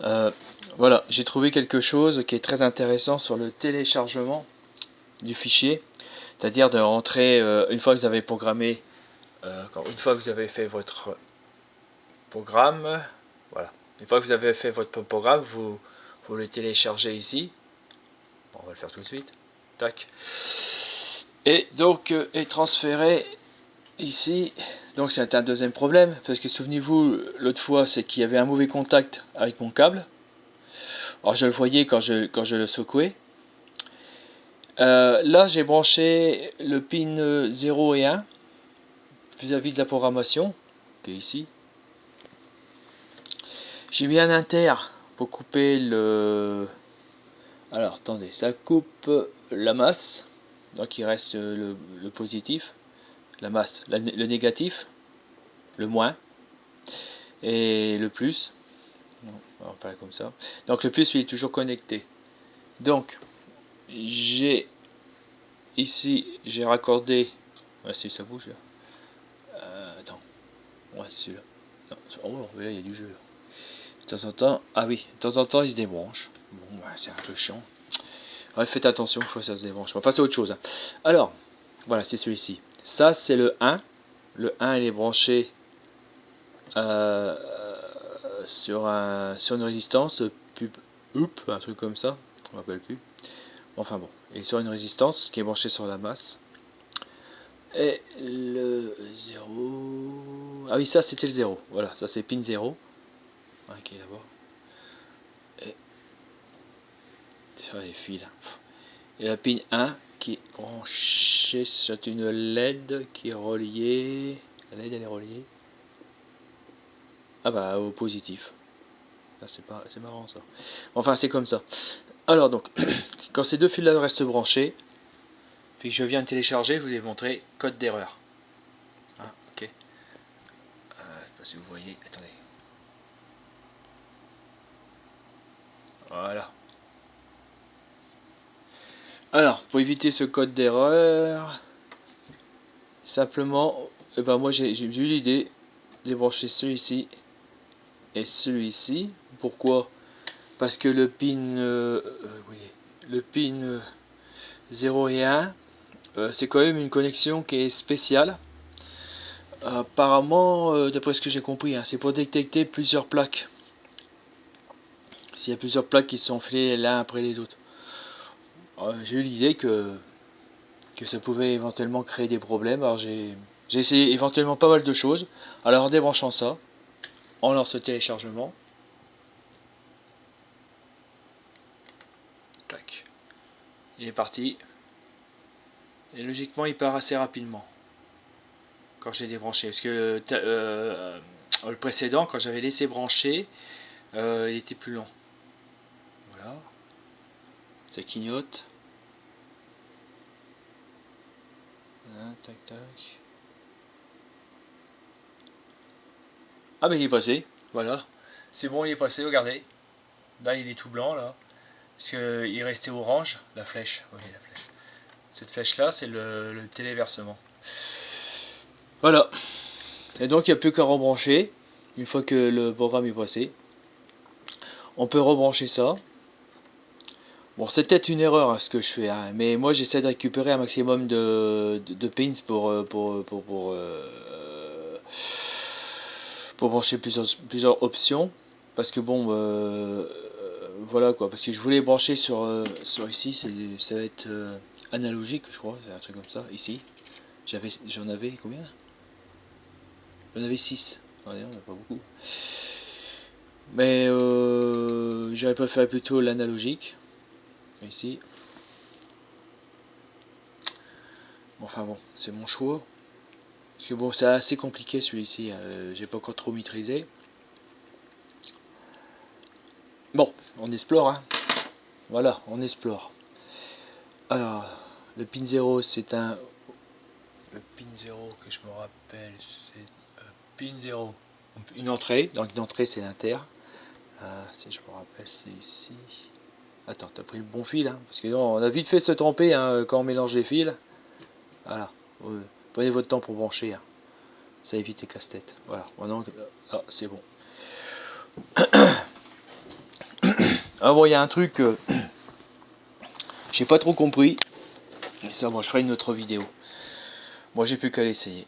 Euh, voilà, j'ai trouvé quelque chose qui est très intéressant sur le téléchargement du fichier, c'est-à-dire de rentrer une fois que vous avez programmé, une fois que vous avez fait votre programme, voilà, une fois que vous avez fait votre programme, vous le téléchargez ici. Bon, on va le faire tout de suite. Tac. Et donc est transféré ici. Donc c'est un deuxième problème parce que souvenez-vous l'autre fois c'est qu'il y avait un mauvais contact avec mon câble. Alors je le voyais quand je le secouais. Là j'ai branché le pin 0 et 1 vis-à-vis de la programmation qui est ici. J'ai mis un inter pour couper le... Alors attendez, ça coupe la masse. Donc il reste le positif, la masse, le négatif, le moins et le plus. On va parler comme ça. Donc le plus il est toujours connecté. Donc j'ai ici j'ai raccordé. Ah, si ça bouge là. Attends. Ouais c'est celui-là. Oh là il y a du jeu là. De temps en temps. Ah oui, de temps en temps il se débranche. Bon ouais, c'est un peu chiant. Ouais, faites attention fois ça se débranche. Enfin c'est autre chose. Hein. Alors, voilà, c'est celui-ci. Ça c'est le 1. Le 1 il est branché euh, sur une résistance pub, un truc comme ça. Je me rappelle plus. Enfin bon, il est sur une résistance qui est branchée sur la masse. Et le 0. Ah oui, ça c'était le 0. Voilà, ça c'est pin 0. Ok, là-bas. Et sur les fils. Et la pin 1 qui est branchée sur une LED qui est reliée. La LED elle est reliée. Ah bah au positif. C'est marrant ça. Enfin c'est comme ça. Alors donc, quand ces deux fils là restent branchés, puis que je viens de télécharger, je vous ai montré code d'erreur. Ah, ok. Je sais pas si vous voyez. Attendez. Voilà. Alors, pour éviter ce code d'erreur, simplement, eh ben moi j'ai eu l'idée de brancher celui-ci et celui-ci. Pourquoi? Parce que le pin, oui, le pin 0 et 1, c'est quand même une connexion qui est spéciale. Apparemment, d'après ce que j'ai compris, hein, c'est pour détecter plusieurs plaques. S'il y a plusieurs plaques qui sont enfilées l'un après les autres. J'ai eu l'idée que ça pouvait éventuellement créer des problèmes. Alors j'ai essayé éventuellement pas mal de choses. Alors en débranchant ça, on lance le téléchargement. Tac. Il est parti. Et logiquement il part assez rapidement. Quand j'ai débranché. Parce que le précédent, quand j'avais laissé brancher, il était plus long. Voilà. Ça clignote. Tac tac. Ah ben il est passé. Voilà. C'est bon, il est passé, regardez. Là il est tout blanc là. Parce qu'il restait orange, la flèche. Oui, la flèche. Cette flèche là, c'est le téléversement. Voilà. Et donc il n'y a plus qu'à rebrancher. Une fois que le programme est passé, on peut rebrancher ça. Bon, c'est peut-être une erreur hein, ce que je fais, hein, mais moi j'essaie de récupérer un maximum de pins pour brancher plusieurs options. Parce que bon, voilà quoi. Parce que je voulais brancher sur ici, ça va être analogique, je crois, un truc comme ça. Ici, j'en avais combien? J'en avais 6. Ouais, on n'a pas beaucoup. Mais j'aurais préféré plutôt l'analogique. Ici. Enfin bon, c'est mon choix. Parce que bon, c'est assez compliqué celui-ci. J'ai pas encore trop maîtrisé. Bon, on explore. Hein. Voilà, on explore. Alors, le pin 0, c'est un... Le pin 0 que je me rappelle, c'est pin 0. Une entrée. Donc une entrée, c'est l'inter. Si je me rappelle, c'est ici. Attends, t'as pris le bon fil. Hein, parce que non, on a vite fait se tromper hein, quand on mélange les fils. Voilà. Prenez votre temps pour brancher. Hein. Ça évite les casse-têtes. Voilà. Maintenant, c'est bon. Ah bon, il y a un truc, j'ai pas trop compris, mais ça, bon, je ferai une autre vidéo. Moi, j'ai plus qu'à l'essayer.